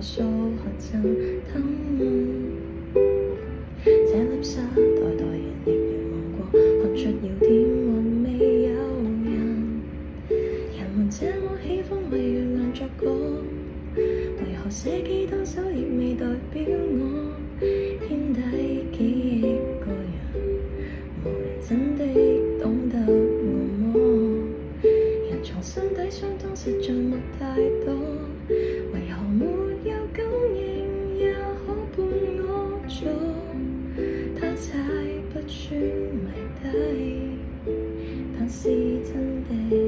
數學贈他們。這粒沙代代人亦遙望過，看出要點還未有人。人們這麼喜歡為月亮作歌，為何寫幾多首亦未代表我？天底幾億個人，無人真的懂得我麼？人從心底相通實在沒太多，為何沒有感應也可伴我做？他猜不穿謎底，但是真的。